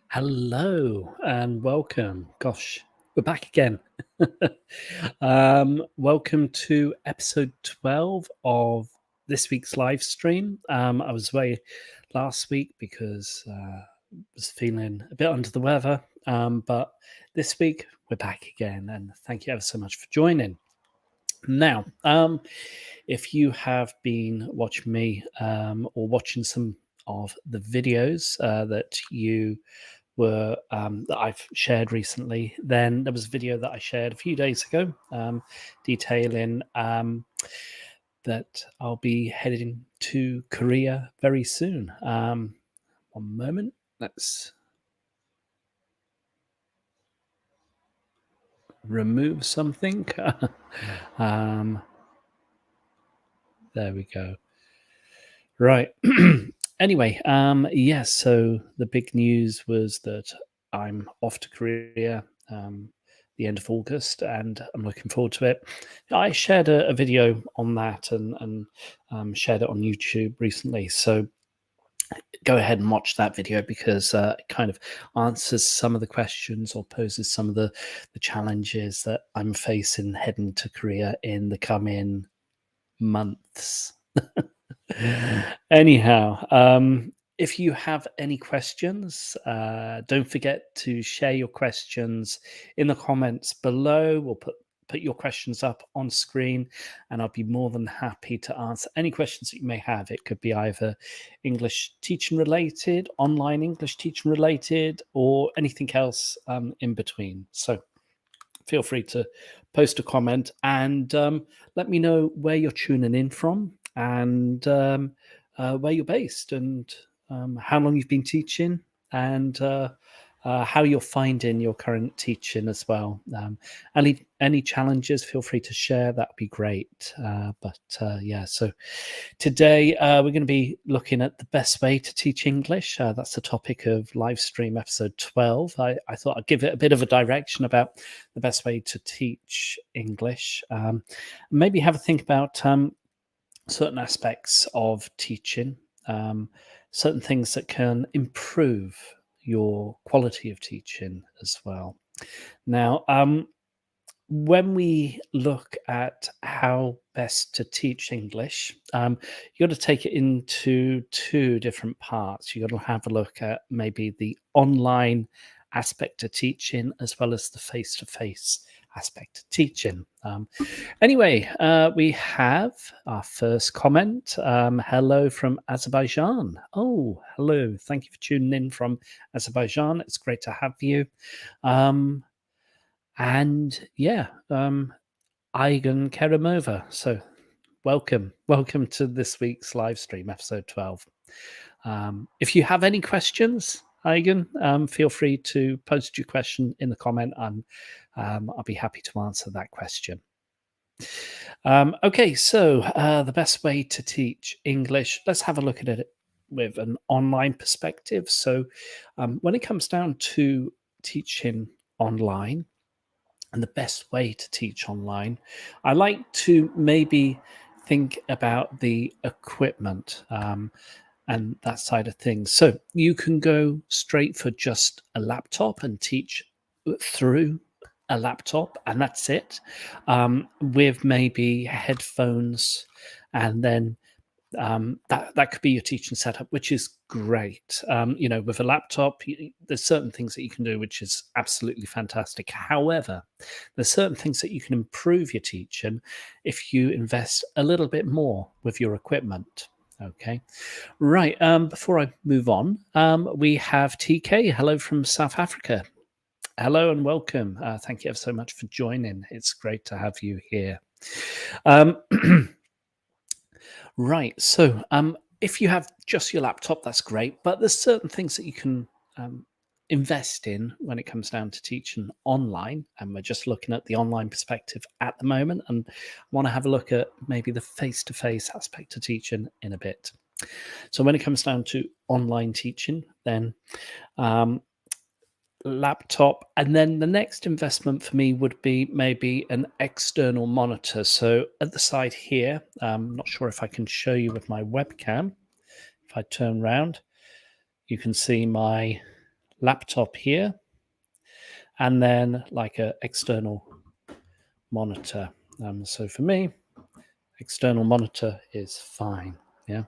Hello and welcome. Gosh, we're back again. Welcome to episode 12 of this week's live stream. I was away last week because I was feeling a bit under the weather, but this week we're back again, and thank you ever so much for joining. Now, if you have been watching me or watching some of the videos that you were that I've shared recently, then there was a video that I shared a few days ago detailing that I'll be heading to Korea very soon. One moment, let's remove something. There we go. Right. Anyway, yes. So the big news was that I'm off to Korea the end of August, and I'm looking forward to it. I shared a video on that and shared it on YouTube recently. So go ahead and watch that video because it kind of answers some of the questions or poses some of the challenges that I'm facing heading to Korea in the coming months. Anyhow, if you have any questions, don't forget to share your questions in the comments below. We'll put your questions up on screen, and I'll be more than happy to answer any questions that you may have. It could be either English teaching related, online English teaching related, or anything else in between. So feel free to post a comment and let me know where you're tuning in from and where you're based and how long you've been teaching and how you're finding your current teaching as well. Any challenges, feel free to share. That would be great. Yeah, so today we're going to be looking at the best way to teach English. That's the topic of live stream episode 12. I thought I'd give it a bit of a direction about the best way to teach English. Maybe have a think about certain aspects of teaching, certain things that can improve your quality of teaching as well. Now, when we look at how best to teach English, you got to take it into two different parts. You got to have a look at maybe the online aspect of teaching as well as the face-to-face aspect of teaching. Anyway, we have our first comment. Hello from Azerbaijan. Oh, hello. Thank you for tuning in from Azerbaijan. It's great to have you. And yeah, Aigan Kerimova. So welcome to this week's live stream, episode 12. If you have any questions, Aigan, feel free to post your question in the comment and I'll be happy to answer that question. Okay, so the best way to teach English, let's have a look at it with an online perspective. So when it comes down to teaching online, and the best way to teach online, I like to maybe think about the equipment and that side of things. So you can go straight for just a laptop and teach through a laptop, and that's it, with maybe headphones, and then that could be your teaching setup, which is great. With a laptop, there's certain things that you can do, which is absolutely fantastic. However, there's certain things that you can improve your teaching if you invest a little bit more with your equipment. Okay, right. Before I move on, we have TK. Hello from South Africa. Hello and welcome. Thank you ever so much for joining. It's great to have you here. Right. So, if you have just your laptop, that's great. But there's certain things that you can invest in when it comes down to teaching online. And we're just looking at the online perspective at the moment, and want to have a look at maybe the face-to-face aspect of teaching in a bit. So, when it comes down to online teaching, then laptop, and then the next investment for me would be maybe an external monitor. So at the side here, I'm not sure if I can show you with my webcam. If I turn around, you can see my laptop here, and then like a external monitor. So for me, external monitor is fine. Yeah.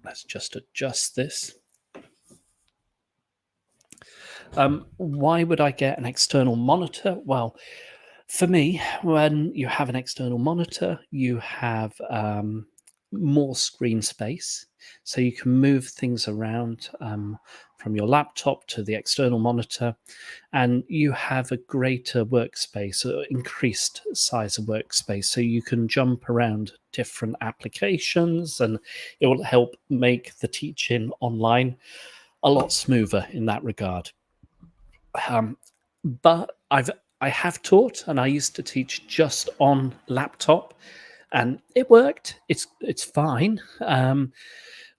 Let's just adjust this. Why would I get an external monitor? Well, for me, when you have an external monitor, you have more screen space. So you can move things around from your laptop to the external monitor, and you have a greater workspace, increased size of workspace. So you can jump around different applications, and it will help make the teaching online a lot smoother in that regard. But I have taught, and I used to teach just on laptop, and it worked. It's fine.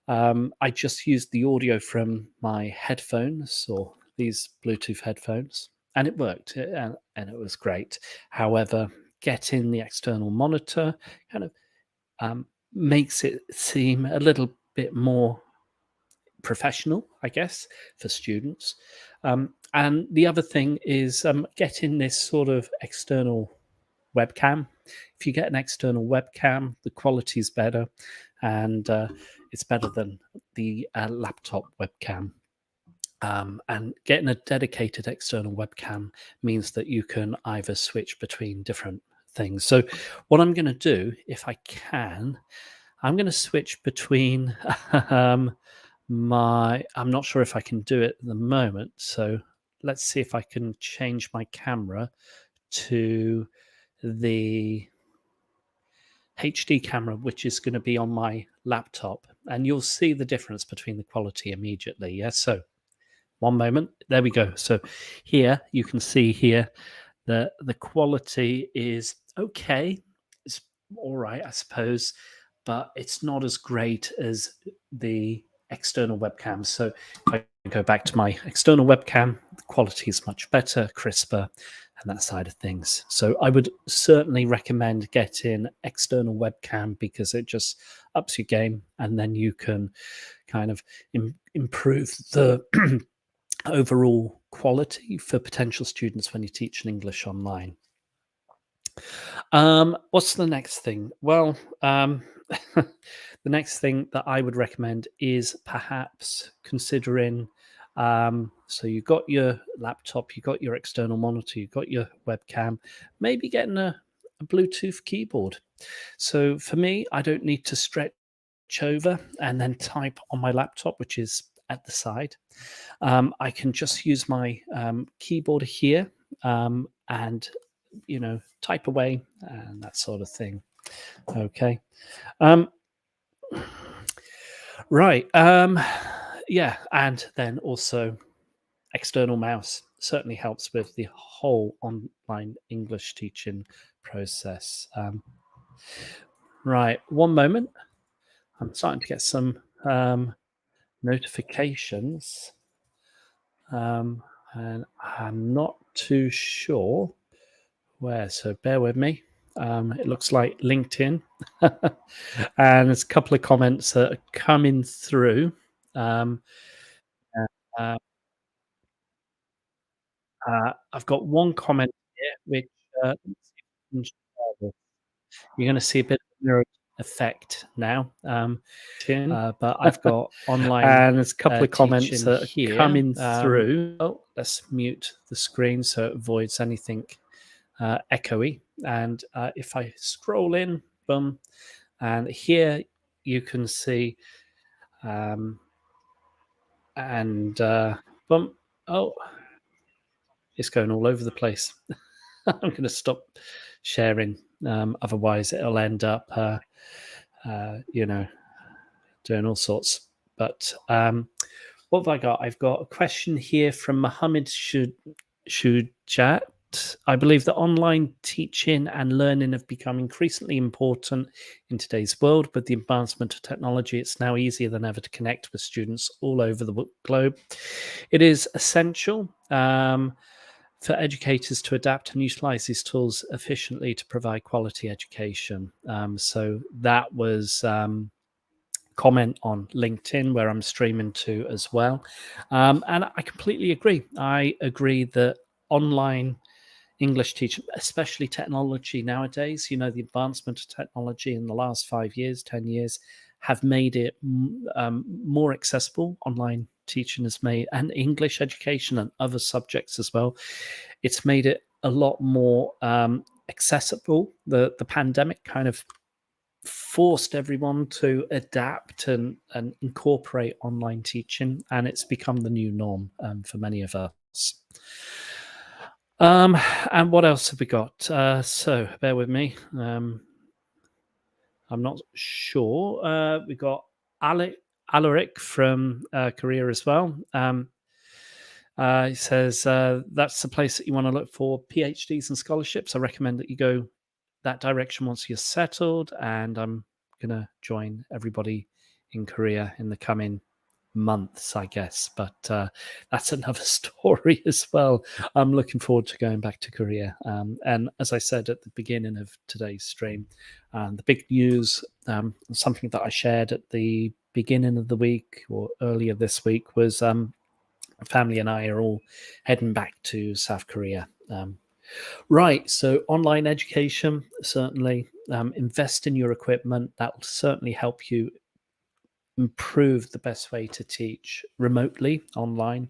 I just used the audio from my headphones or these Bluetooth headphones, and it worked, and it was great. However, getting the external monitor kind of makes it seem a little bit more professional, I guess, for students. And the other thing is getting this sort of external webcam. If you get an external webcam, the quality is better, and it's better than the laptop webcam. And getting a dedicated external webcam means that you can either switch between different things. So, what I'm going to do, if I can, I'm going to switch between I'm not sure if I can do it at the moment. So let's see if I can change my camera to the HD camera, which is going to be on my laptop. And you'll see the difference between the quality immediately. Yeah. So one moment. There we go. So here you can see here that the quality is okay. It's all right, I suppose, but it's not as great as the external webcam. So if I go back to my external webcam, the quality is much better, crisper, and that side of things. So I would certainly recommend getting external webcam because it just ups your game, and then you can kind of improve the overall quality for potential students when you teach in English online. What's the next thing? Well, the next thing that I would recommend is perhaps considering. So you got your laptop, you got your external monitor, you got your webcam, maybe getting a Bluetooth keyboard. So for me, I don't need to stretch over and then type on my laptop, which is at the side. I can just use my keyboard here and type away and that sort of thing. Okay. Right. Yeah, and then also external mouse certainly helps with the whole online English teaching process. Right. One moment. I'm starting to get some notifications. And I'm not too sure where, so bear with me. It looks like LinkedIn, and there's a couple of comments that are coming through. Uh, I've got one comment here, which let's see if I can share this. You're going to see a bit of mirror effect now. But I've got online And there's a couple of comments teaching that are here. coming through. Oh, let's mute the screen so it avoids anything echoey. And if I scroll in, boom, and here you can see, boom, oh, it's going all over the place. I'm going to stop sharing. Otherwise, it'll end up, doing all sorts. But what have I got? I've got a question here from Mohammed Shujat. I believe that online teaching and learning have become increasingly important in today's world. With the advancement of technology, it's now easier than ever to connect with students all over the globe. It is essential for educators to adapt and utilize these tools efficiently to provide quality education. So that was comment on LinkedIn, where I'm streaming to as well. And I completely agree. I agree that online English teaching, especially technology nowadays, the advancement of technology in the last 5 years, 10 years, have made it more accessible. Online teaching has made, and English education and other subjects as well, it's made it a lot more accessible. The pandemic kind of forced everyone to adapt and incorporate online teaching, and it's become the new norm for many of us. And what else have we got? So bear with me. I'm not sure. We got Alaric from Korea as well. He says that's the place that you want to look for PhDs and scholarships. I recommend that you go that direction once you're settled. And I'm gonna join everybody in Korea in the coming months, I guess, but that's another story as well. I'm looking forward to going back to Korea, and as I said at the beginning of today's stream, the big news, something that I shared at the beginning of the week or earlier this week, was family and I are all heading back to South Korea. Right, so online education, certainly invest in your equipment. That will certainly help you improve the best way to teach remotely online.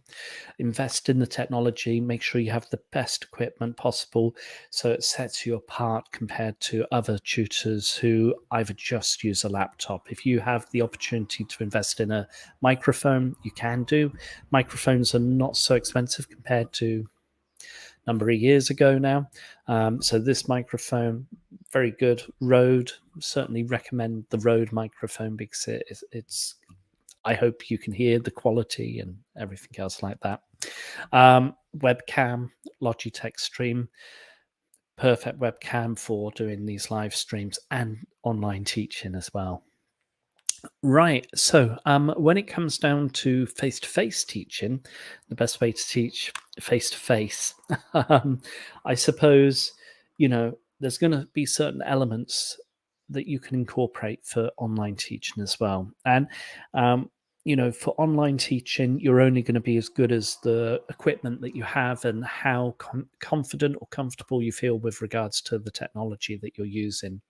Invest in the technology, make sure you have the best equipment possible so it sets you apart compared to other tutors who either just use a laptop. If you have the opportunity to invest in a microphone, you can do. Microphones are not so expensive compared to number of years ago now. So this microphone, very good. Rode, certainly recommend the Rode microphone because it's I hope you can hear the quality and everything else like that. Webcam, Logitech Stream, perfect webcam for doing these live streams and online teaching as well. Right. So when it comes down to face-to-face teaching, the best way to teach face-to-face, I suppose, there's going to be certain elements that you can incorporate for online teaching as well. And, for online teaching, you're only going to be as good as the equipment that you have and how confident or comfortable you feel with regards to the technology that you're using.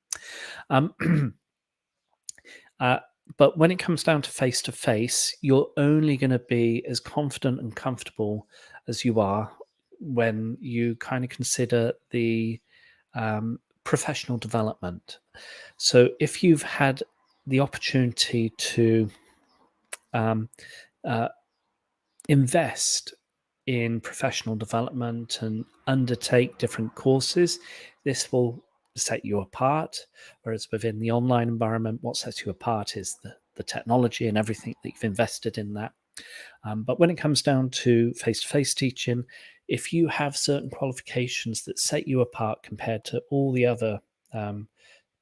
But when it comes down to face, you're only going to be as confident and comfortable as you are when you kind of consider the professional development. So if you've had the opportunity to invest in professional development and undertake different courses, this will set you apart. Whereas within the online environment, what sets you apart is the technology and everything that you've invested in that. But when it comes down to face-to-face teaching, if you have certain qualifications that set you apart compared to all the other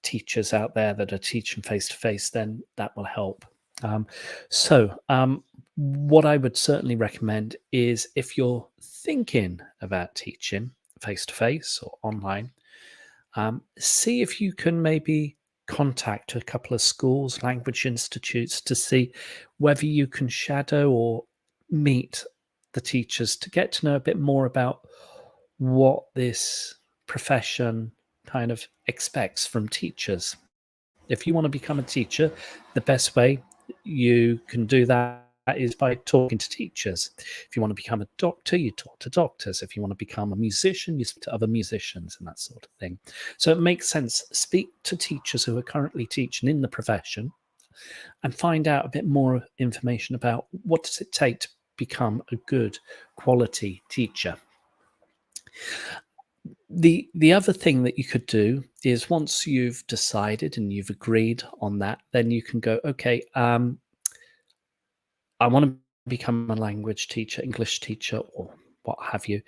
teachers out there that are teaching face-to-face, then that will help. So what I would certainly recommend is, if you're thinking about teaching face-to-face or online, see if you can maybe contact a couple of schools, language institutes, to see whether you can shadow or meet the teachers to get to know a bit more about what this profession kind of expects from teachers. If you want to become a teacher, the best way you can do that is by talking to teachers. If you want to become a doctor, you talk to doctors. If you want to become a musician, you speak to other musicians and that sort of thing. So it makes sense. Speak to teachers who are currently teaching in the profession and find out a bit more information about what does it take to become a good quality teacher. The other thing that you could do is, once you've decided and you've agreed on that, then you can go, okay, I want to become a language teacher, English teacher, or what have you.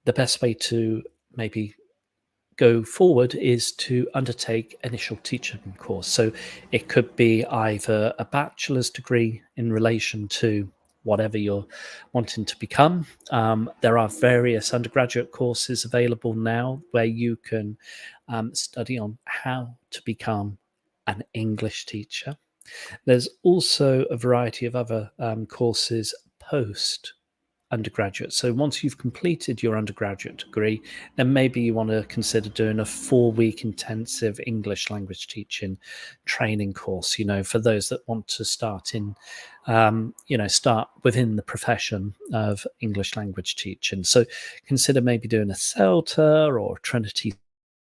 The best way to maybe go forward is to undertake initial teaching course. So it could be either a bachelor's degree in relation to whatever you're wanting to become. There are various undergraduate courses available now where you can study on how to become an English teacher. There's also a variety of other courses post undergraduate. So once you've completed your undergraduate degree, then maybe you want to consider doing a 4-week intensive English language teaching training course, for those that want to start start within the profession of English language teaching. So consider maybe doing a Celta or Trinity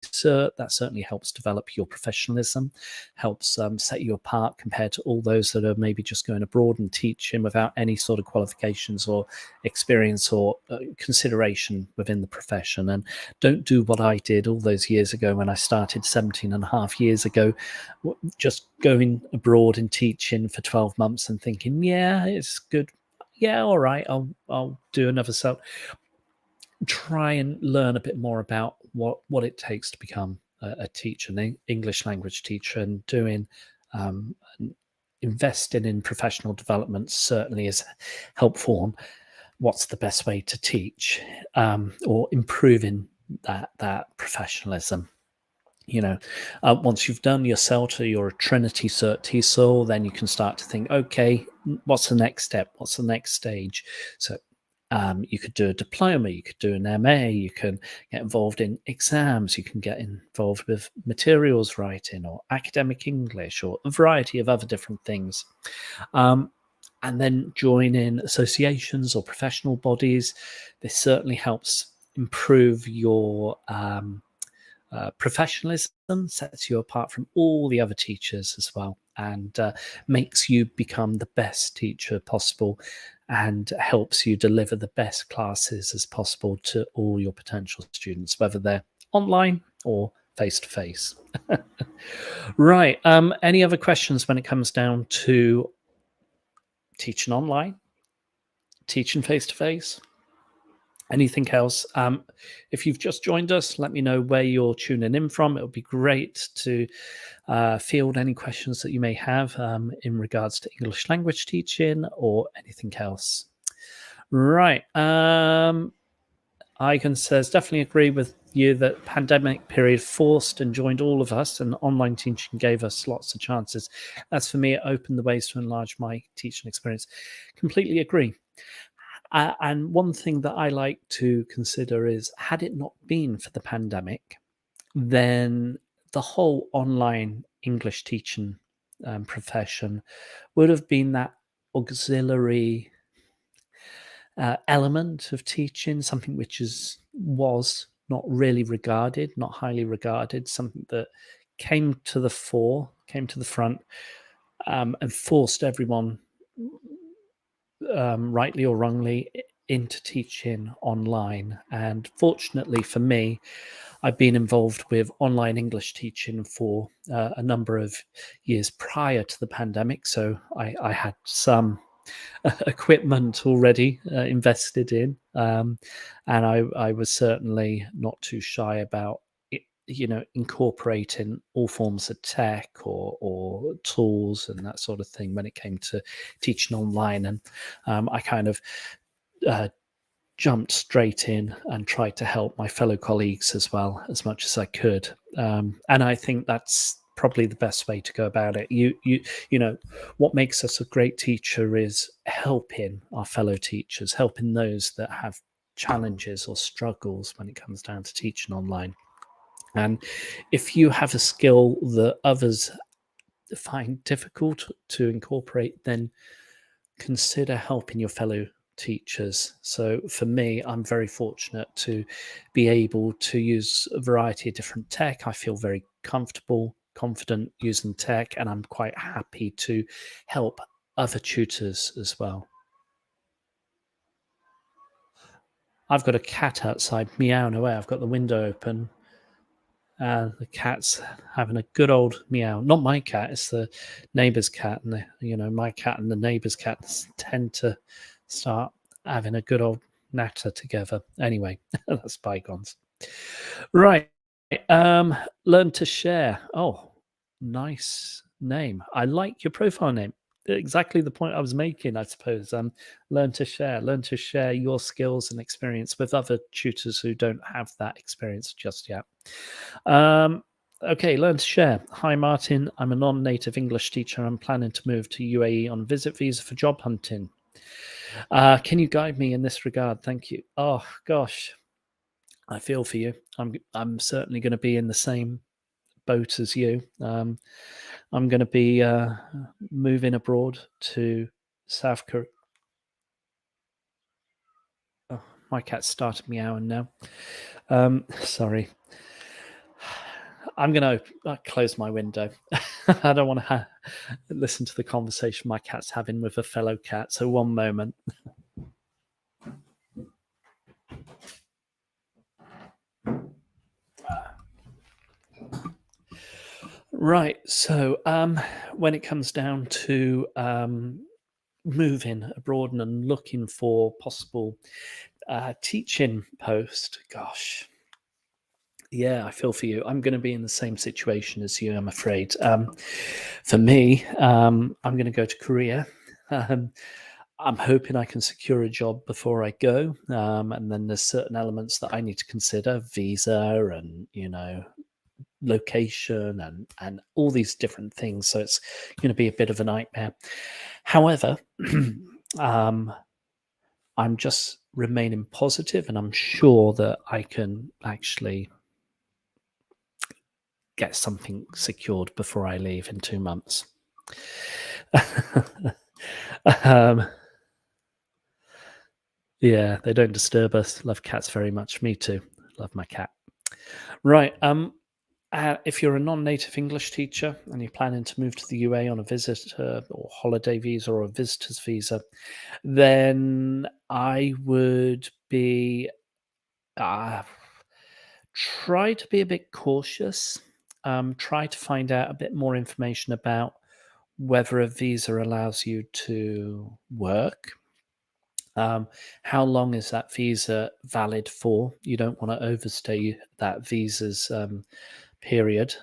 cert. That certainly helps develop your professionalism, helps set you apart compared to all those that are maybe just going abroad and teaching without any sort of qualifications or experience or consideration within the profession. And don't do what I did all those years ago when I started 17 and a half years ago, just going abroad and teaching for 12 months and thinking, yeah, it's good. Yeah, all right, I'll do another cert. Try and learn a bit more about what it takes to become a teacher, an English language teacher, and investing in professional development certainly is helpful on what's the best way to teach, or improving that professionalism. Once you've done your Celta, your Trinity Cert TESOL, then you can start to think, okay, what's the next step? What's the next stage? So you could do a diploma, you could do an MA, you can get involved in exams, you can get involved with materials writing or academic English or a variety of other different things. And then join in associations or professional bodies. This certainly helps improve your professionalism, sets you apart from all the other teachers as well, and makes you become the best teacher possible and helps you deliver the best classes as possible to all your potential students, whether they're online or face-to-face. Right. Any other questions when it comes down to teaching online, teaching face-to-face? Anything else? If you've just joined us, let me know where you're tuning in from. It would be great to field any questions that you may have in regards to English language teaching or anything else. Right. Icon says, definitely agree with you that pandemic period forced and joined all of us, and online teaching gave us lots of chances. As for me, it opened the ways to enlarge my teaching experience. Completely agree. And one thing that I like to consider is, had it not been for the pandemic, then the whole online English teaching profession would have been that auxiliary element of teaching, something which was not really regarded, not highly regarded, something that came to the front, and forced everyone, rightly or wrongly, into teaching online. And fortunately for me, I've been involved with online English teaching for a number of years prior to the pandemic, so I had some equipment already invested in, and I was certainly not too shy about incorporating all forms of tech or tools and that sort of thing when it came to teaching online. And I kind of jumped straight in and tried to help my fellow colleagues as well as much as I could. And I think that's probably the best way to go about it. What makes us a great teacher is helping our fellow teachers, helping those that have challenges or struggles when it comes down to teaching online. And if you have a skill that others find difficult to incorporate, then consider helping your fellow teachers. So for me, I'm very fortunate to be able to use a variety of different tech. I feel very comfortable, confident using tech, and I'm quite happy to help other tutors as well. I've got a cat outside meowing away. I've got the window open. The cat's having a good old meow. Not my cat, it's the neighbour's cat. And my cat and the neighbour's cats tend to start having a good old natter together. Anyway, that's bygones. Right. Learn to share. Oh, nice name. I like your profile name. Exactly the point I was making, I suppose. Learn to share your skills and experience with other tutors who don't have that experience just yet. Okay, learn to share. Hi, Martin. I'm a non-native English teacher. I'm planning to move to UAE on a visit visa for job hunting. Can you guide me in this regard? Thank you. Oh gosh, I feel for you. I'm certainly going to be in the same boat as you. I'm going to be moving abroad to South Korea. Oh, my cat started meowing now. Sorry. I'm going to close my window. I don't want to listen to the conversation my cat's having with a fellow cat. So one moment. Right. So when it comes down to moving abroad and looking for possible teaching post, gosh, yeah, I feel for you. I'm going to be in the same situation as you, I'm afraid. For me, I'm going to go to Korea. I'm hoping I can secure a job before I go, and then there's certain elements that I need to consider: visa, and location, and all these different things. So it's going to be a bit of a nightmare. However, I'm just remaining positive, and I'm sure that I can actually get something secured before I leave in 2 months. Yeah, they don't disturb us. Love cats very much. Me too. Love my cat. Right. If you're a non-native English teacher and you're planning to move to the UA on a visitor or holiday visa or a visitor's visa, then I would be try to be a bit cautious. Try to find out a bit more information about whether a visa allows you to work. How long is that visa valid for? You don't want to overstay that visa's period.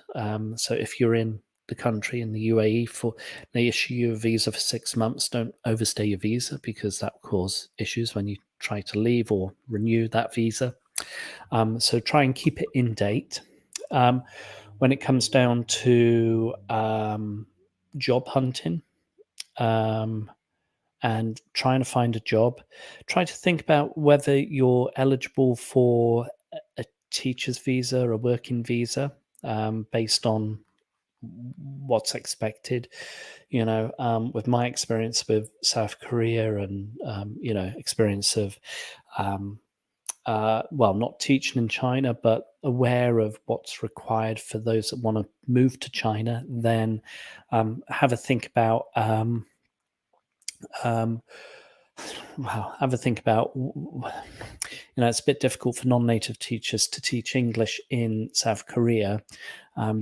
So if you're in the country in the UAE they issue you a visa for 6 months, don't overstay your visa because that will cause issues when you try to leave or renew that visa. So try and keep it in date. When it comes down to job hunting, and trying to find a job, try to think about whether you're eligible for a teacher's visa or a working visa, based on what's expected. With my experience with South Korea and experience of not teaching in China, but aware of what's required for those that want to move to China, then have a think about it's a bit difficult for non-native teachers to teach English in South Korea,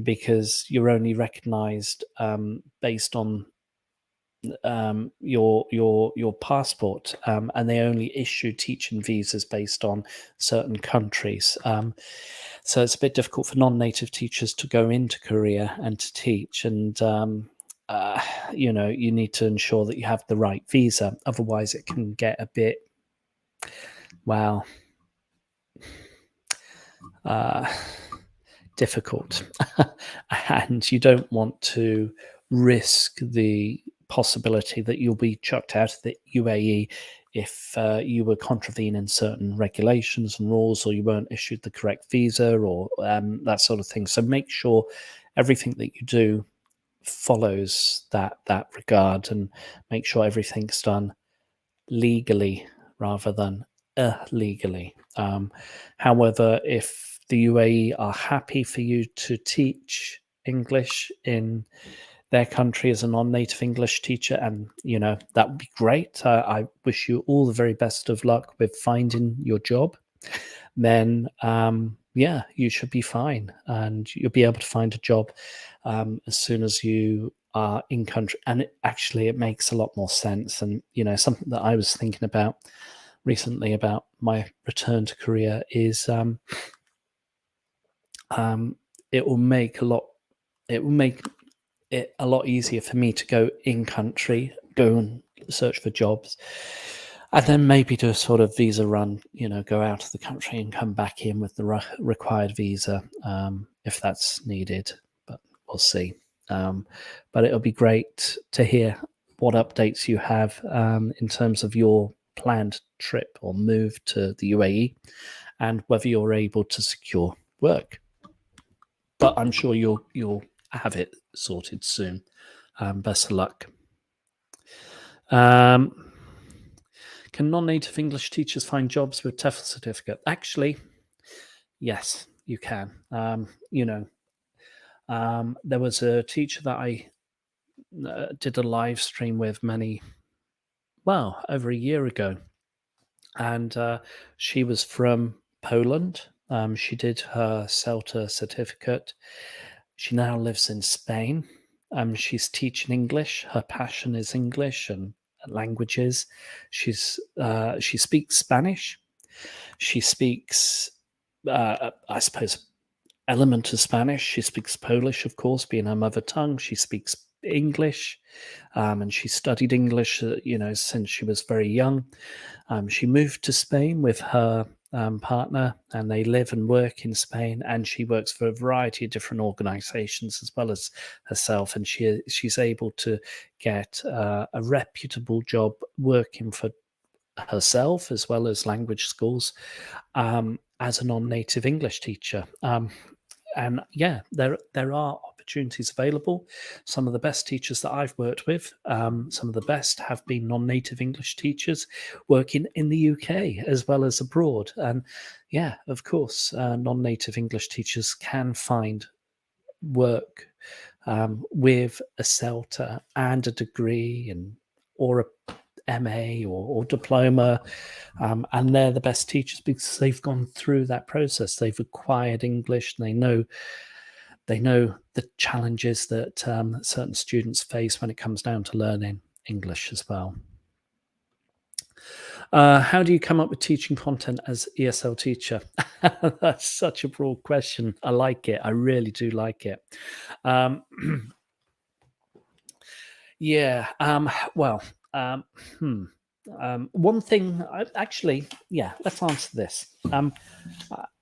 because you're only recognized based on your passport, and they only issue teaching visas based on certain countries. So it's a bit difficult for non-native teachers to go into Korea and to teach, and you need to ensure that you have the right visa. Otherwise, it can get a bit, well, difficult, and you don't want to risk the possibility that you'll be chucked out of the UAE if you were contravening certain regulations and rules, or you weren't issued the correct visa, or that sort of thing. So make sure everything that you do follows that regard, and make sure everything's done legally rather than illegally. However, if the UAE are happy for you to teach English in their country as a non-native English teacher, and that would be great. I wish you all the very best of luck with finding your job. Then you should be fine, and you'll be able to find a job as soon as you are in country. And it makes a lot more sense. And something that I was thinking about recently about my return to Korea is it will make it a lot easier for me to go in country, go and search for jobs, And then maybe do a sort of visa run, go out of the country and come back in with the required visa if that's needed. But we'll see. But it'll be great to hear what updates you have in terms of your planned trip or move to the UAE and whether you're able to secure work. But I'm sure you'll have it sorted soon. Best of luck. Can non-native English teachers find jobs with TEFL certificate? Actually, yes, you can. There was a teacher that I did a live stream with over a year ago, and she was from Poland. She did her Celta certificate. She now lives in Spain. She's teaching English. Her passion is English and languages. She speaks Spanish. She speaks, I suppose, element of Spanish. She speaks Polish, of course, being her mother tongue. She speaks English, and she studied English, since she was very young. She moved to Spain with her partner, and they live and work in Spain. And she works for a variety of different organisations as well as herself. And she's able to get a reputable job working for herself as well as language schools as a non-native English teacher. And yeah, there are opportunities available. Some of the best teachers that I've worked with, some of the best have been non-native English teachers working in the UK as well as abroad. And yeah, of course, non-native English teachers can find work with a CELTA and a degree or a MA or diploma, and they're the best teachers because they've gone through that process. They've acquired English, and they know the challenges that certain students face when it comes down to learning English as well. How do you come up with teaching content as ESL teacher? That's such a broad question. I like it. I really do like it. Yeah. One thing, let's answer this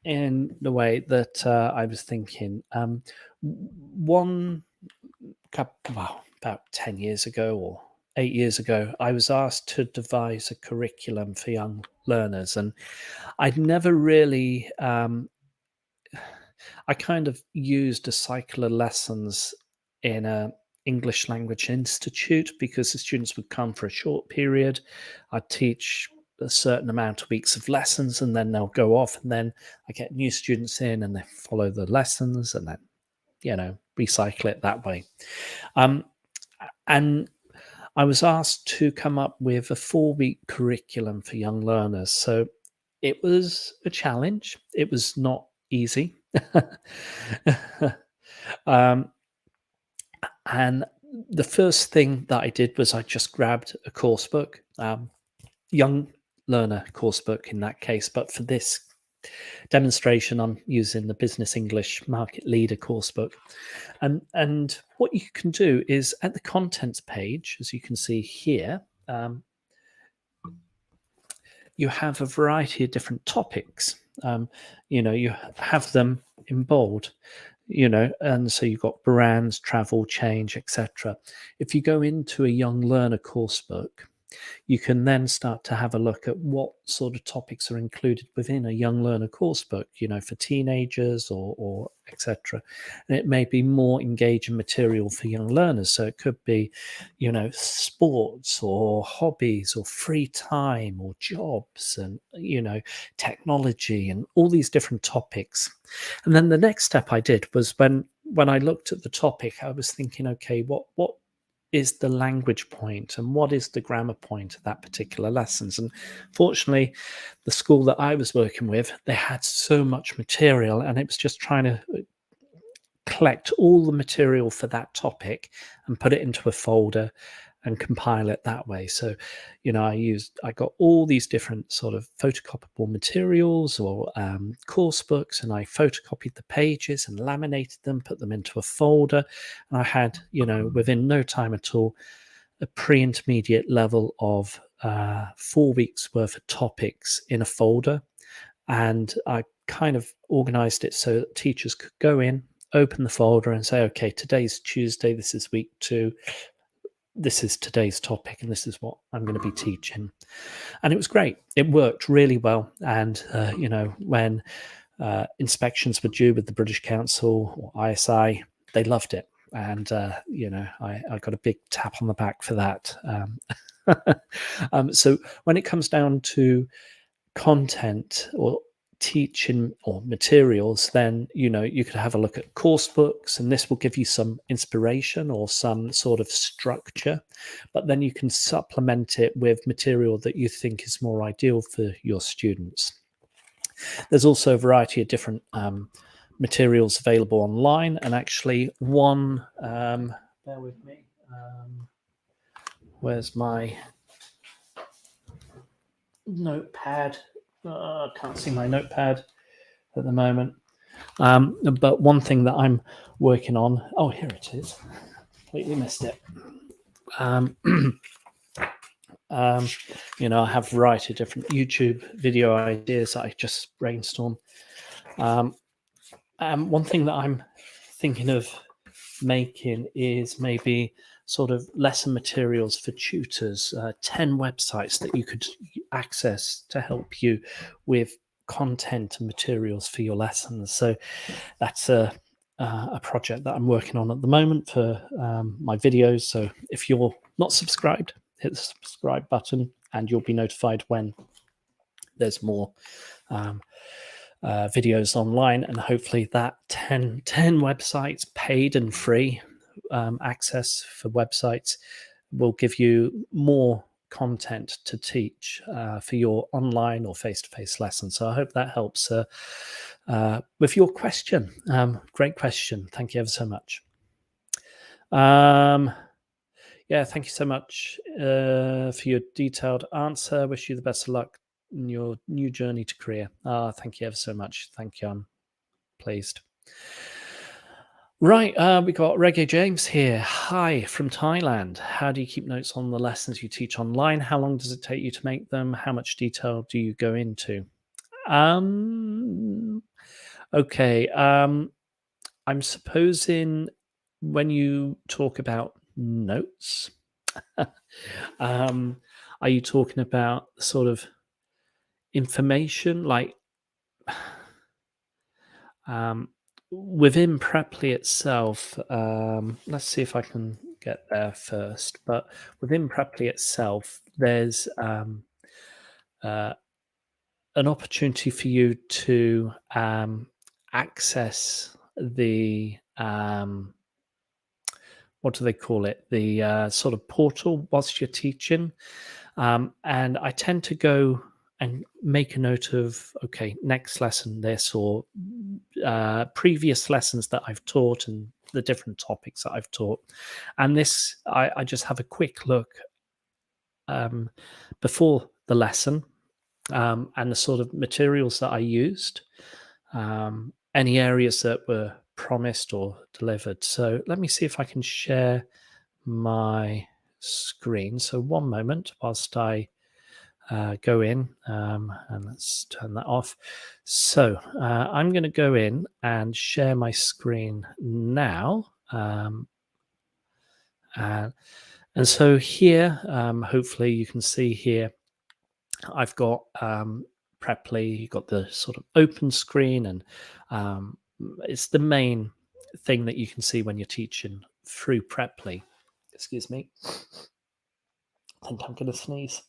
in the way that I was thinking. About 10 years ago or 8 years ago, I was asked to devise a curriculum for young learners, and I'd never really. I kind of used a cycle of lessons in a English language institute because the students would come for a short period. I'd teach a certain amount of weeks of lessons, and then they'll go off, and then I get new students in and they follow the lessons, and then recycle it that way. And I was asked to come up with a 4-week curriculum for young learners. So it was a challenge. It was not easy. And the first thing that I did was I just grabbed a course book, young learner course book in that case, but for this demonstration I'm using the Business English Market Leader course book. And what you can do is at the contents page, as you can see here, you have a variety of different topics. You have them in bold, and so you've got brands, travel, change, etc. If you go into a young learner course book, you can then start to have a look at what sort of topics are included within a young learner course book, for teenagers or etc. And it may be more engaging material for young learners. So it could be, sports or hobbies or free time or jobs and, technology and all these different topics. And then the next step I did was when I looked at the topic, I was thinking, okay, what is the language point and what is the grammar point of that particular lessons? And fortunately, the school that I was working with, they had so much material, and it was just trying to collect all the material for that topic and put it into a folder and compile it that way. So, I got all these different sort of photocopyable materials or course books, and I photocopied the pages and laminated them, put them into a folder. And I had, within no time at all, a pre-intermediate level of 4 weeks worth of topics in a folder, and I kind of organized it so that teachers could go in, open the folder and say, okay, today's Tuesday, this is week 2, this is today's topic, and this is what I'm going to be teaching. And it was great. It worked really well. And, when inspections were due with the British Council or ISI, they loved it. And, I got a big tap on the back for that. So when it comes down to content or teaching or materials, then you could have a look at course books, and this will give you some inspiration or some sort of structure, but then you can supplement it with material that you think is more ideal for your students. There's also a variety of different materials available online, and actually one bear with me, where's my notepad? I can't see my notepad at the moment. But one thing that I'm working on, oh, here it is. Completely missed it. I have a variety of different YouTube video ideas that I just brainstorm. One thing that I'm thinking of making is maybe sort of lesson materials for tutors, 10 websites that you could access to help you with content and materials for your lessons. So that's a project that I'm working on at the moment for my videos. So if you're not subscribed, hit the subscribe button and you'll be notified when there's more videos online. And hopefully that 10 websites, paid and free access for websites, will give you more content to teach for your online or face-to-face lessons. So I hope that helps with your question. Great question. Thank you ever so much. Yeah, thank you so much for your detailed answer. Wish you the best of luck in your new journey to career. Thank you ever so much. Thank you. I'm pleased. Right, we got Reggae James here. Hi, from Thailand. How do you keep notes on the lessons you teach online? How long does it take you to make them? How much detail do you go into? Okay, I'm supposing when you talk about notes, are you talking about sort of information like within Preply itself? Let's see if I can get there first. But within Preply itself, there's an opportunity for you to access the what do they call it? The sort of portal whilst you're teaching. And I tend to go and make a note of, okay, next lesson this, or previous lessons that I've taught and the different topics that I've taught. And this, I just have a quick look before the lesson and the sort of materials that I used, any areas that were promised or delivered. So let me see if I can share my screen. So one moment whilst I go in and let's turn that off. So I'm going to go in and share my screen now. And so here, hopefully you can see here, I've got Preply, you've got the sort of open screen, and it's the main thing that you can see when you're teaching through Preply. Excuse me. I think I'm going to sneeze.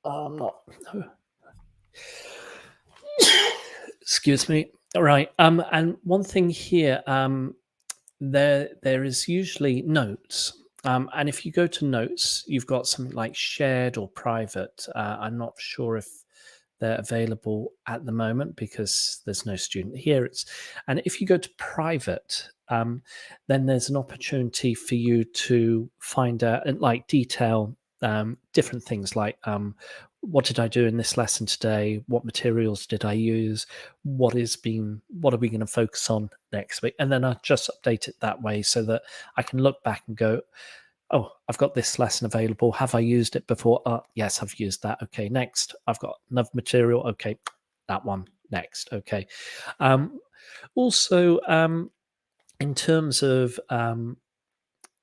I'm not. No. Excuse me. All right. And one thing here, there is usually notes. And if you go to notes, you've got something like shared or private. I'm not sure if they're available at the moment because there's no student here. And if you go to private, then there's an opportunity for you to find out and like detail different things like what did I do in this lesson today? What materials did I use? What are we going to focus on next week? And then I'll just update it that way so that I can look back and go, oh, I've got this lesson available. Have I used it before? Yes, I've used that. Okay, next. I've got enough material. Okay, that one. Next. Okay. Also, in terms of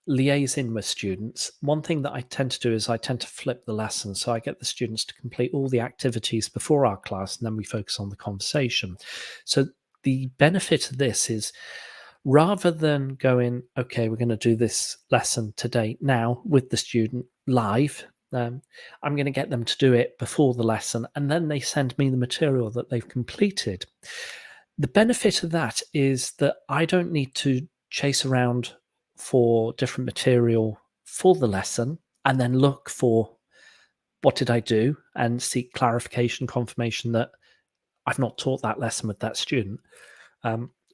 liaising with students, one thing that I tend to do is I tend to flip the lesson. So I get the students to complete all the activities before our class, and then we focus on the conversation. So the benefit of this is, rather than going, okay, we're going to do this lesson today now with the student live, I'm going to get them to do it before the lesson, and then they send me the material that they've completed. The benefit of that is that I don't need to chase around for different material for the lesson and then look for what did I do and seek clarification, confirmation that I've not taught that lesson with that student.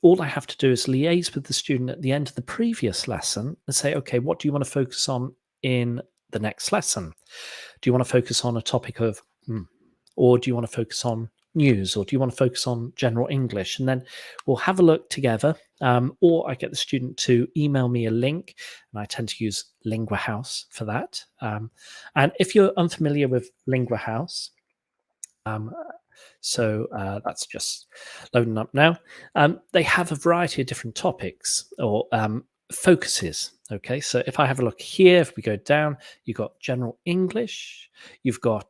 All I have to do is liaise with the student at the end of the previous lesson and say, okay, what do you want to focus on in the next lesson? Do you want to focus on a topic of, or do you want to focus on news, or do you want to focus on general English? And then we'll have a look together, or I get the student to email me a link, and I tend to use Lingua House for that. And if you're unfamiliar with Lingua House, so that's just loading up now. They have a variety of different topics or focuses. Okay, so if I have a look here, if we go down, you've got general English, you've got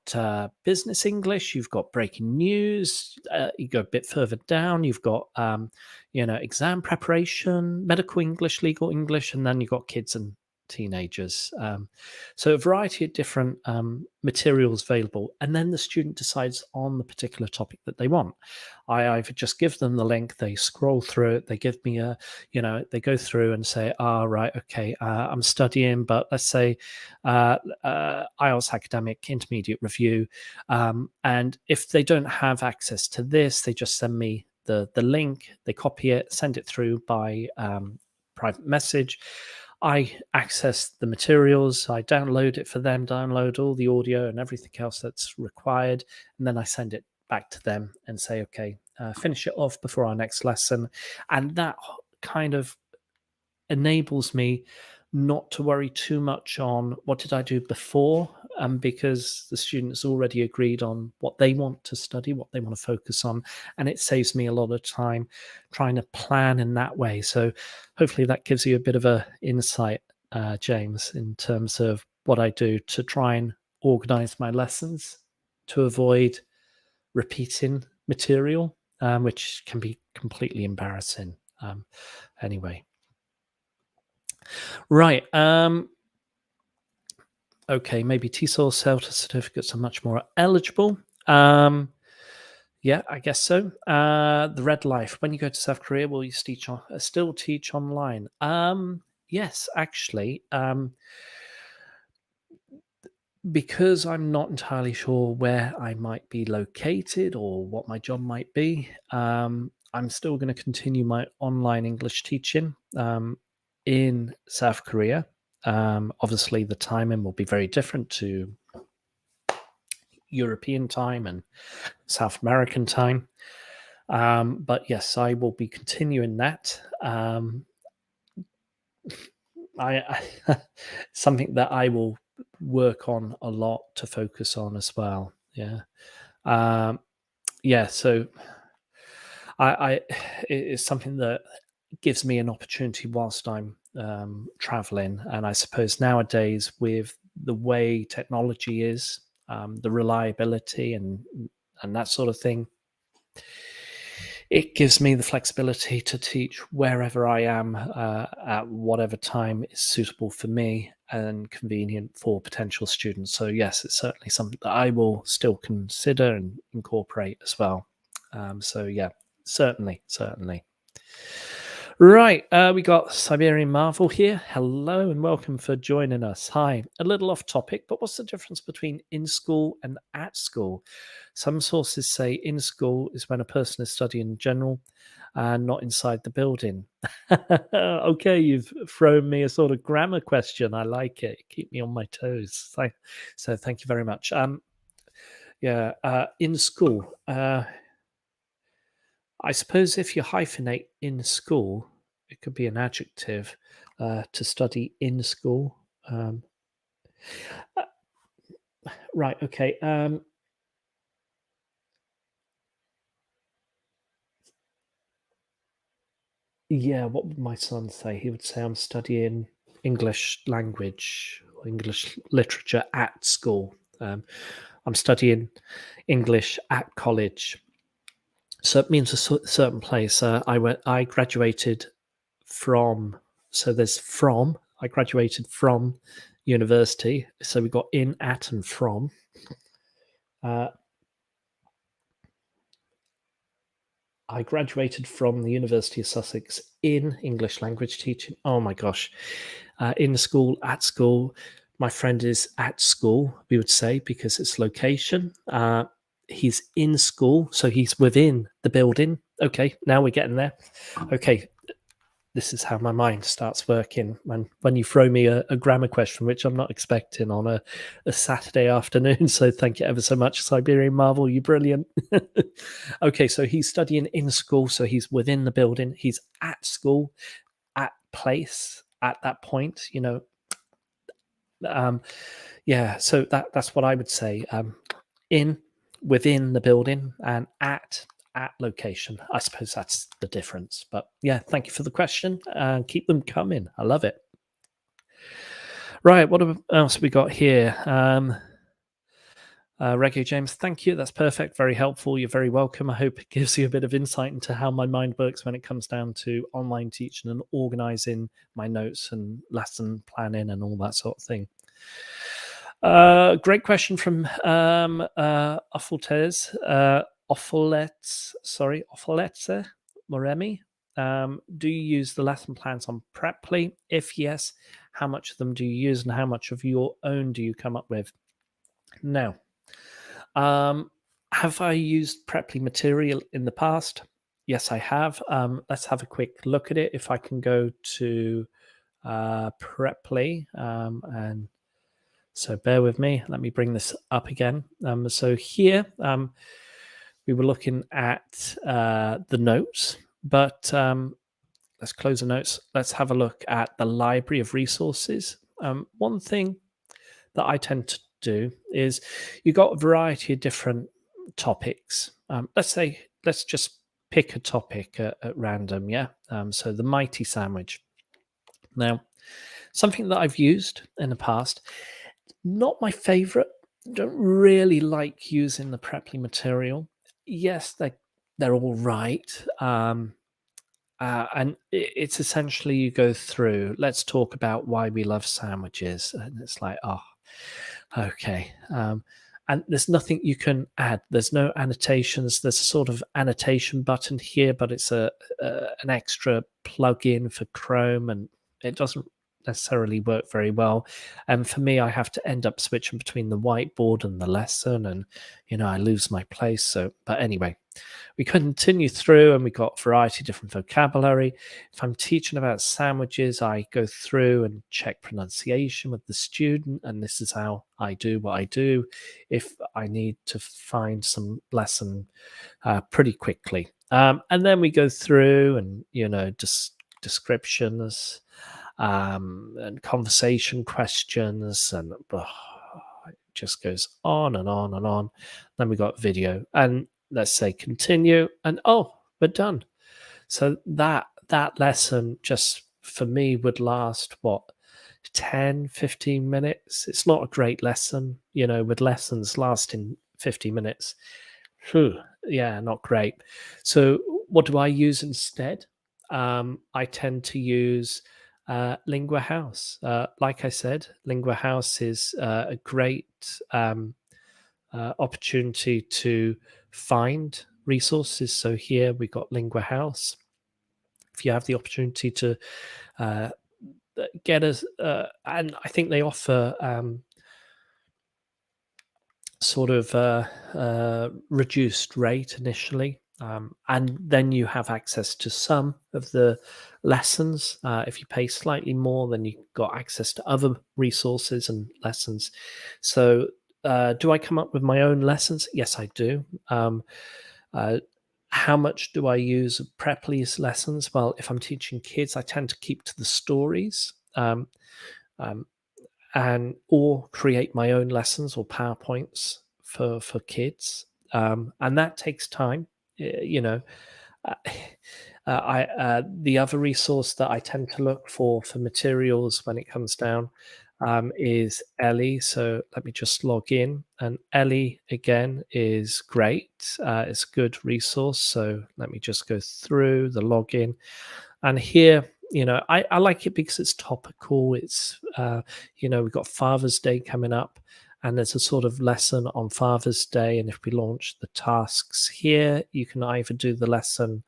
business English, you've got breaking news. You go a bit further down, you've got exam preparation, medical English, legal English, and then you've got kids and teenagers. So a variety of different materials available, and then the student decides on the particular topic that they want. I either just give them the link, they scroll through it, they give me they go through and say, right, okay, I'm studying, but let's say IELTS Academic Intermediate Review, and if they don't have access to this, they just send me the link, they copy it, send it through by private message. I access the materials, I download it for them, download all the audio and everything else that's required, and then I send it back to them and say, okay, finish it off before our next lesson. And that kind of enables me not to worry too much on what did I do before, because the students already agreed on what they want to study, what they want to focus on, and it saves me a lot of time trying to plan in that way. So hopefully that gives you a bit of a insight, James, in terms of what I do to try and organize my lessons to avoid repeating material, which can be completely embarrassing. Anyway. Right. Okay, maybe TESOL Celta certificates are much more eligible. Yeah, I guess so. The Red Life. When you go to South Korea, will you still teach online? Yes, actually. Because I'm not entirely sure where I might be located or what my job might be, I'm still going to continue my online English teaching in South Korea. Obviously, the timing will be very different to European time and South American time. But yes, I will be continuing that. I something that I will work on a lot to focus on as well. Yeah. So it's something that gives me an opportunity whilst I'm traveling. And I suppose nowadays, with the way technology is, the reliability and that sort of thing, it gives me the flexibility to teach wherever I am at whatever time is suitable for me and convenient for potential students. So yes, it's certainly something that I will still consider and incorporate as well. So yeah, certainly. Right, we got Siberian Marvel here. Hello and welcome for joining us. Hi, a little off topic, but what's the difference between in school and at school? Some sources say in school is when a person is studying in general and not inside the building. Okay, you've thrown me a sort of grammar question. I like it. Keep me on my toes. So thank you very much. In school. I suppose if you hyphenate in school, it could be an adjective to study in school. Uh, right, okay. Yeah, what would my son say? He would say, I'm studying English language or English literature at school. I'm studying English at college. So it means a certain place. I graduated from, so there's from, I graduated from university. So we got in, at, and from. I graduated from the University of Sussex in English language teaching. Oh my gosh. In school, at school. My friend is at school, we would say, because it's location. He's in school, so he's within the building. Okay, now we're getting there. Okay, this is how my mind starts working when you throw me a grammar question, which I'm not expecting on a Saturday afternoon. So thank you ever so much, Siberian Marvel. You brilliant. Okay, so he's studying in school, so he's within the building. He's at school, at place, at that point. Yeah. So that's what I would say. In, within the building, and at location. I suppose that's the difference. But yeah, thank you for the question. Keep them coming. I love it. Right, what else we got here? Reggae James, thank you. That's perfect. Very helpful. You're very welcome. I hope it gives you a bit of insight into how my mind works when it comes down to online teaching and organizing my notes and lesson planning and all that sort of thing. Great question from Offeltes. Offeletse Moremi. Do you use the lesson plans on Preply? If yes, how much of them do you use and how much of your own do you come up with? Now, have I used Preply material in the past? Yes, I have. Let's have a quick look at it. If I can go to Preply, and so bear with me. Let me bring this up again. So here we were looking at the notes, but let's close the notes. Let's have a look at the library of resources. One thing that I tend to do is you got a variety of different topics. Let's just pick a topic at random. Yeah. So the mighty sandwich. Now, something that I've used in the past, not my favorite. Don't really like using the Preply material. Yes, they're all right. And it's essentially you go through, let's talk about why we love sandwiches. And it's like, oh, okay. And there's nothing you can add. There's no annotations. There's a sort of annotation button here, but it's an extra plug-in for Chrome, and it doesn't necessarily work very well. And for me, I have to end up switching between the whiteboard and the lesson, and I lose my place. So, but anyway, we continue through and we got a variety of different vocabulary. If I'm teaching about sandwiches, I go through and check pronunciation with the student, and this is how I do what I do if I need to find some lesson pretty quickly. And then we go through and, descriptions and conversation questions, and it just goes on and on and on. Then we got video, and let's say continue, and we're done. So that lesson just for me would last 10-15 minutes. It's not a great lesson, with lessons lasting 50 minutes. Yeah, not great. So what do I use instead? I tend to use Lingua House. Like I said, Lingua House is a great opportunity to find resources. So here we got Lingua House. If you have the opportunity to get us, and I think they offer sort of reduced rate initially. And then you have access to some of the lessons. If you pay slightly more, then you've got access to other resources and lessons. So do I come up with my own lessons? Yes, I do. How much do I use Preply's lessons? Well, if I'm teaching kids, I tend to keep to the stories. or create my own lessons or PowerPoints for kids, and that takes time. You know, uh, the other resource that I tend to look for materials when it comes down is Ellie. So let me just log in, and Ellie again is great. It's a good resource. So let me just go through the login, and here, I like it because it's topical. It's we've got Father's Day coming up, and there's a sort of lesson on Father's Day. And if we launch the tasks here, you can either do the lesson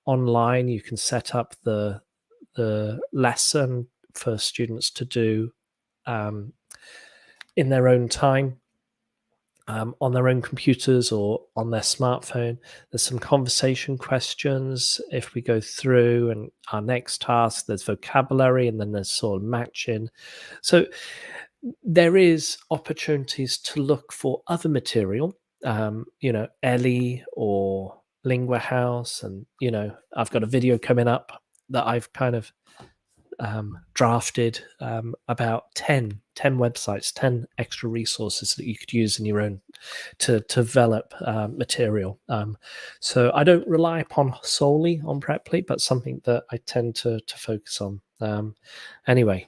online, you can set up the lesson for students to do in their own time, on their own computers or on their smartphone. There's some conversation questions if we go through, and our next task, there's vocabulary, and then there's sort of matching. So there is opportunities to look for other material, Ellie or Lingua House, and I've got a video coming up that I've kind of drafted about 10 websites, 10 extra resources that you could use in your own to develop material. So I don't rely upon solely on Preply, but something that I tend to focus on. Anyway.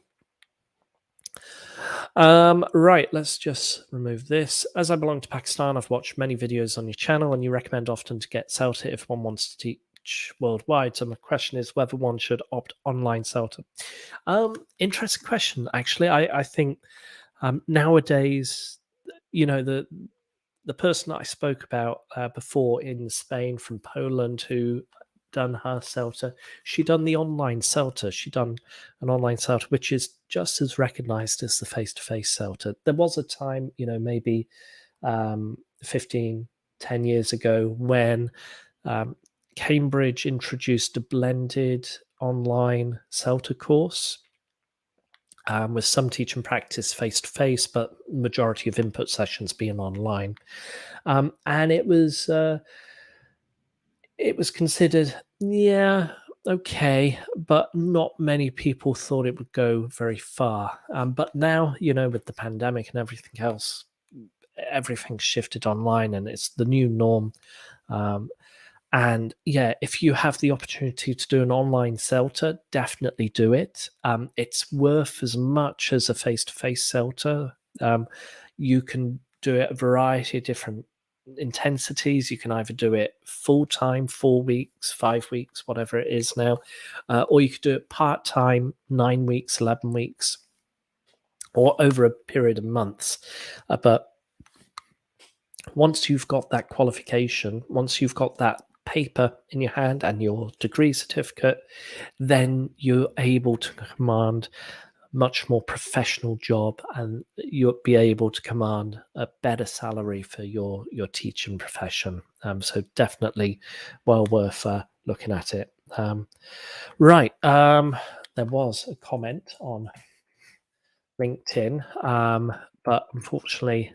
Right, let's just remove this. As I belong to Pakistan, I've watched many videos on your channel, and you recommend often to get Celta if one wants to teach worldwide. So my question is whether one should opt online Celta. Interesting question, actually. I think nowadays, the person that I spoke about before in Spain from Poland who done her Celta, she done the online Celta. She done an online Celta, which is just as recognized as the face-to-face Celta. There was a time, maybe 15, 10 years ago when Cambridge introduced a blended online Celta course with some teach and practice face-to-face, but majority of input sessions being online. And it was considered, okay, but not many people thought it would go very far. But now, with the pandemic and everything else, everything's shifted online, and it's the new norm. And yeah, if you have the opportunity to do an online Celta, definitely do it. It's worth as much as a face-to-face Celta. You can do it a variety of different intensities. You can either do it full-time, 4 weeks, 5 weeks, whatever it is now, or you could do it part-time, 9 weeks, 11 weeks, or over a period of months. But once you've got that qualification, once you've got that paper in your hand and your degree certificate, then you're able to command much more professional job, and you'll be able to command a better salary for your teaching profession. So definitely well worth looking at it. Right. There was a comment on LinkedIn, but unfortunately,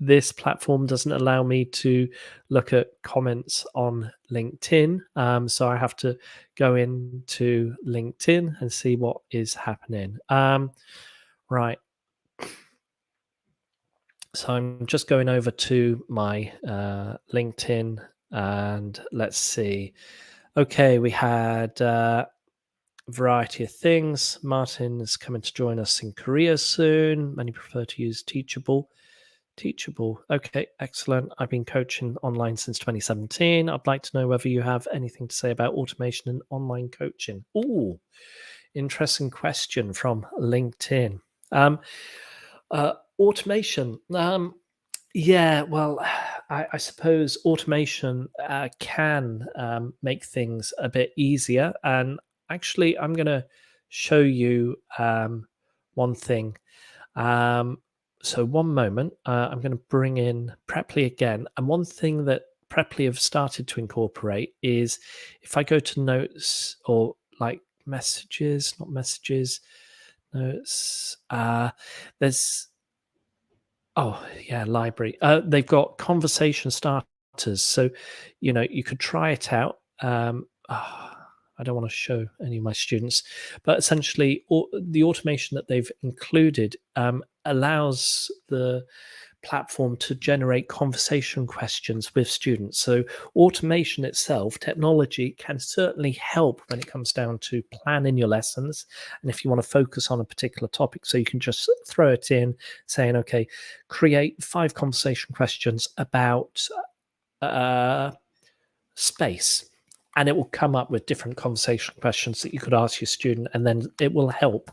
this platform doesn't allow me to look at comments on LinkedIn. So I have to go into LinkedIn and see what is happening. Right. So I'm just going over to my LinkedIn, and let's see. Okay, we had variety of things. Martin is coming to join us in Korea soon. Many prefer to use Teachable. Teachable. Okay, excellent. I've been coaching online since 2017. I'd like to know whether you have anything to say about automation and online coaching. Ooh, interesting question from LinkedIn. Automation. Yeah, well, I suppose automation can make things a bit easier. And actually, I'm going to show you one thing. So one moment, I'm going to bring in Preply again. And one thing that Preply have started to incorporate is if I go to notes or like messages, not messages, notes, there's, oh yeah, library. They've got conversation starters. So, you could try it out. I don't want to show any of my students, but essentially the automation that they've included allows the platform to generate conversation questions with students. So automation itself, technology, can certainly help when it comes down to planning your lessons. And if you want to focus on a particular topic, so you can just throw it in saying, okay, create 5 conversation questions about space, and it will come up with different conversation questions that you could ask your student, and then it will help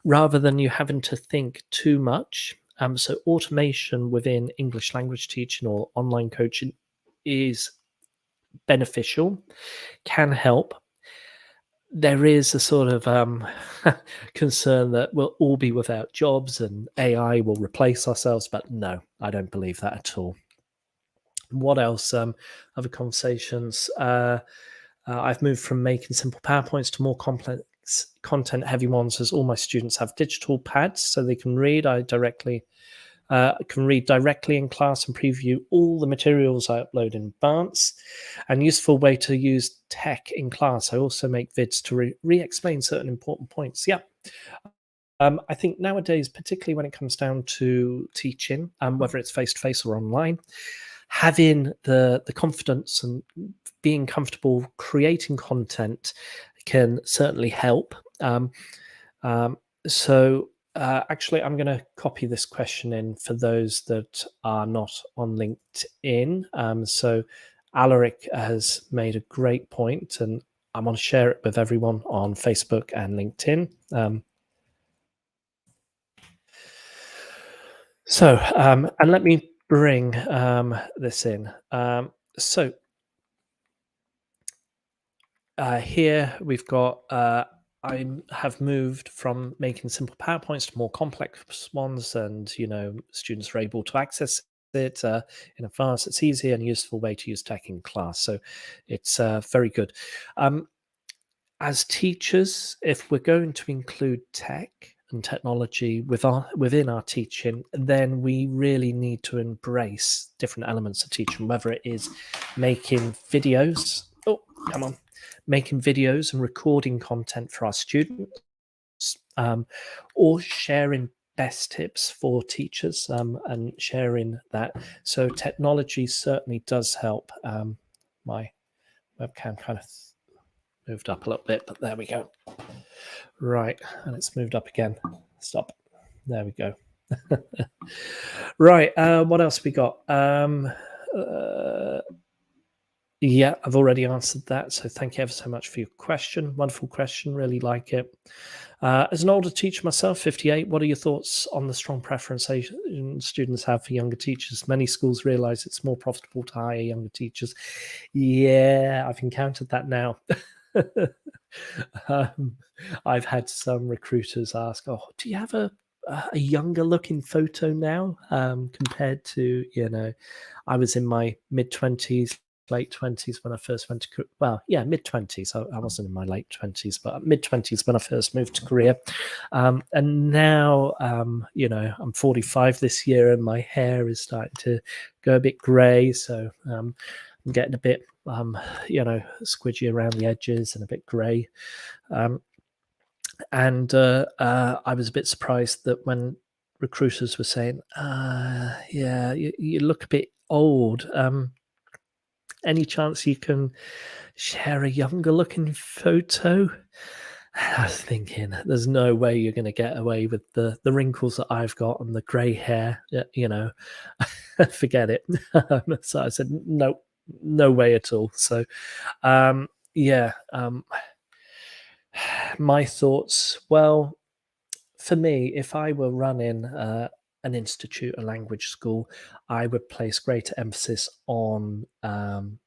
rather than you having to think too much. So automation within English language teaching or online coaching is beneficial, can help. There is a sort of concern that we'll all be without jobs and AI will replace ourselves, but no, I don't believe that at all. What else? Other conversations. I've moved from making simple PowerPoints to more complex content heavy ones, as all my students have digital pads so they can read. I can read directly in class and preview all the materials I upload in advance. And useful way to use tech in class. I also make vids to re-explain certain important points. Yeah. I think nowadays, particularly when it comes down to teaching, whether it's face-to-face or online, having the confidence and being comfortable creating content can certainly help. Actually, I'm going to copy this question in for those that are not on LinkedIn. So Alaric has made a great point, and I want to share it with everyone on Facebook and LinkedIn. And let me bring this in. Here we've got, I have moved from making simple PowerPoints to more complex ones, and students are able to access it in advance. It's easy and useful way to use tech in class, so it's very good. As teachers, if we're going to include tech and technology within our teaching, then we really need to embrace different elements of teaching, whether it is making videos. Making videos and recording content for our students, or sharing best tips for teachers and sharing that. So technology certainly does help. My webcam kind of moved up a little bit, but there we go. Right, and it's moved up again. Stop. There we go. Right, what else we got? Yeah, I've already answered that. So thank you ever so much for your question. Wonderful question. Really like it. As an older teacher myself, 58, what are your thoughts on the strong preference students have for younger teachers? Many schools realize it's more profitable to hire younger teachers. Yeah, I've encountered that now. I've had some recruiters ask, "Oh, do you have a younger looking photo now compared to, I was in my mid-20s, late 20s when I first went to, mid-20s. I wasn't in my late 20s, but mid-20s when I first moved to Korea. And now, I'm 45 this year and my hair is starting to go a bit grey. So I'm getting a bit, squidgy around the edges and a bit grey. And I was a bit surprised that when recruiters were saying, you look a bit old. Any chance you can share a younger looking photo? I was thinking, there's no way you're going to get away with the wrinkles that I've got and the grey hair. Forget it. So I said, no way at all. So, my thoughts. Well, for me, if I were running an institute, a language school, I would place greater emphasis on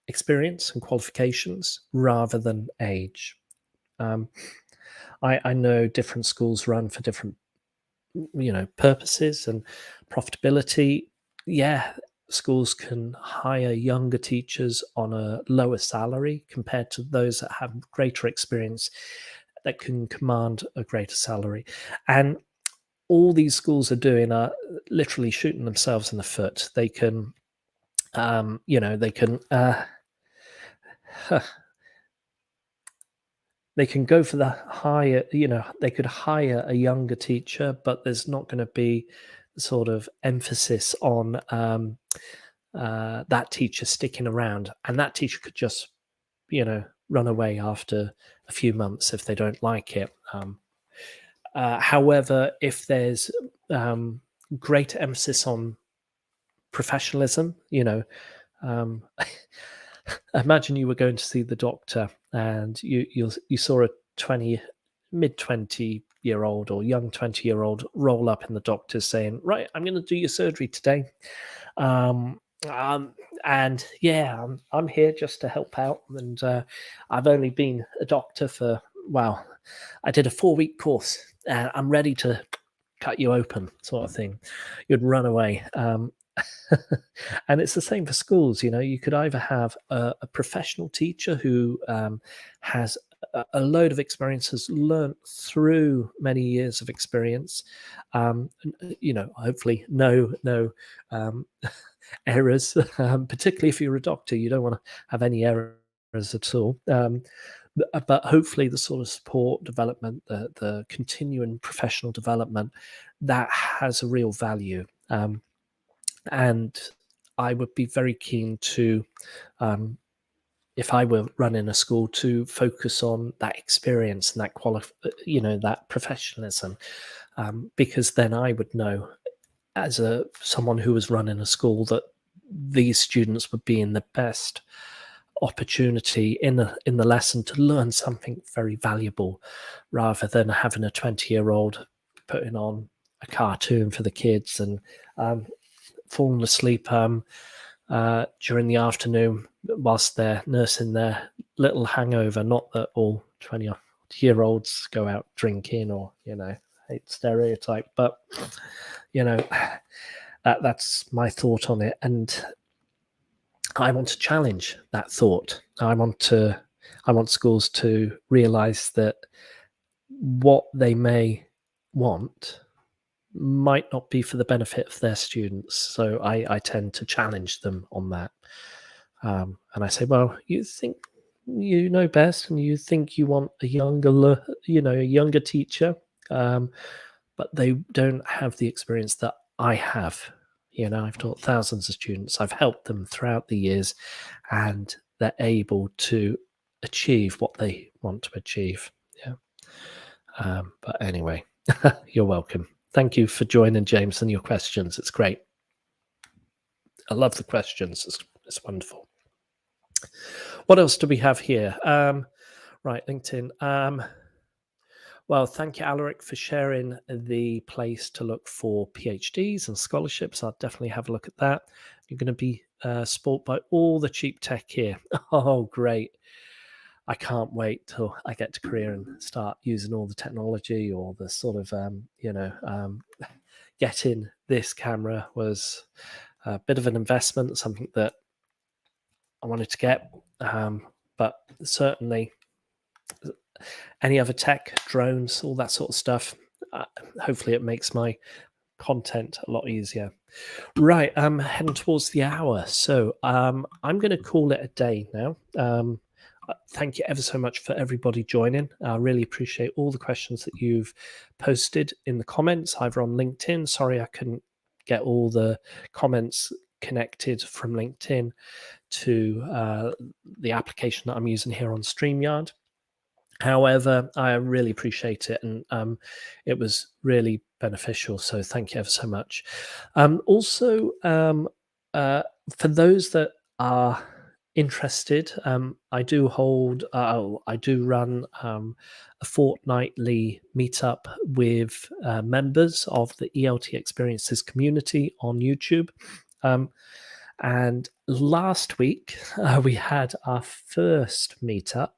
experience and qualifications rather than age. I know different schools run for different, purposes and profitability. Yeah, schools can hire younger teachers on a lower salary compared to those that have greater experience that can command a greater salary. And all these schools are doing are literally shooting themselves in the foot. They can, they can go for the higher, they could hire a younger teacher, but there's not going to be sort of emphasis on that teacher sticking around, and that teacher could just, run away after a few months if they don't like it. However, if there's great emphasis on professionalism, imagine you were going to see the doctor and you saw a mid 20-year-old or young 20-year-old roll up in the doctor saying, right, I'm going to do your surgery today. And yeah, I'm here just to help out. And I've only been a doctor for, well, I did a 4-week course and I'm ready to cut you open, sort of thing. You'd run away. And it's the same for schools. You could either have a professional teacher who has a load of experience, has learnt through many years of experience, hopefully no errors, particularly if you're a doctor. You don't want to have any errors at all. But hopefully the sort of support development, the continuing professional development, that has a real value. And I would be very keen to, if I were running a school, to focus on that experience and that that professionalism, because then I would know, as someone who was running a school, that these students would be in the best opportunity in the lesson to learn something very valuable, rather than having a 20-year-old putting on a cartoon for the kids and falling asleep during the afternoon whilst they're nursing their little hangover. Not that all 20-year-olds go out drinking or, hate stereotype, but, that's my thought on it. And I want to challenge that thought. I want schools to realize that what they may want might not be for the benefit of their students. So I tend to challenge them on that. And I say, well, you think you know best, and you think you want a younger teacher, but they don't have the experience that I have. I've taught thousands of students. I've helped them throughout the years, and they're able to achieve what they want to achieve. Yeah. But anyway, you're welcome. Thank you for joining, James, and your questions. It's great. I love the questions. It's wonderful. What else do we have here? Right, LinkedIn. Well, thank you, Alaric, for sharing the place to look for PhDs and scholarships. I'll definitely have a look at that. You're going to be spoilt by all the cheap tech here. Oh, great. I can't wait till I get to Korea and start using all the technology, or the sort of, getting this camera was a bit of an investment, something that I wanted to get. But certainly any other tech, drones, all that sort of stuff, hopefully it makes my content a lot easier. Right, I'm heading towards the hour. So I'm going to call it a day now. Thank you ever so much for everybody joining. I really appreciate all the questions that you've posted in the comments, either on LinkedIn. Sorry, I couldn't get all the comments connected from LinkedIn to the application that I'm using here on StreamYard. However, I really appreciate it, and it was really beneficial. So thank you ever so much. Also, for those that are interested, I do run a fortnightly meetup with members of the ELT Experiences community on YouTube. And last week, we had our first meetup.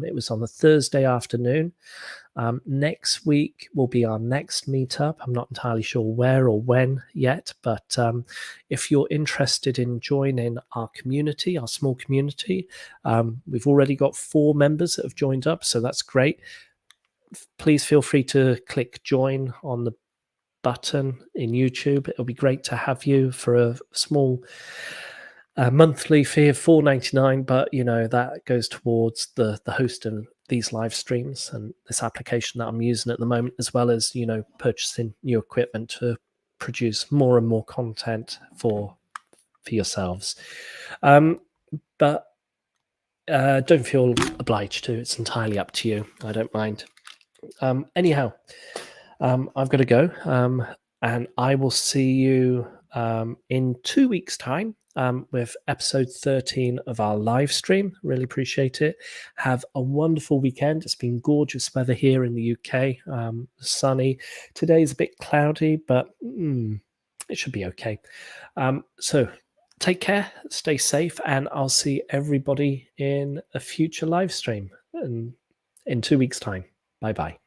It was on a Thursday afternoon. Next week will be our next meetup. I'm not entirely sure where or when yet, but if you're interested in joining our community, our small community, we've already got 4 members that have joined up, so that's great. Please feel free to click join on the button in YouTube. It'll be great to have you for a small monthly fee of $4.99, but you know that goes towards the hosting these live streams and this application that I'm using at the moment, as well as purchasing new equipment to produce more and more content for yourselves. But don't feel obliged to. It's entirely up to you. I don't mind. Anyhow, I've got to go, and I will see you in 2 weeks' time with episode 13 of our live stream. Really appreciate it. Have a wonderful weekend. It's been gorgeous weather here in the UK. Sunny. Today's a bit cloudy, but it should be okay. So take care, stay safe, and I'll see everybody in a future live stream in 2 weeks' time. Bye-bye.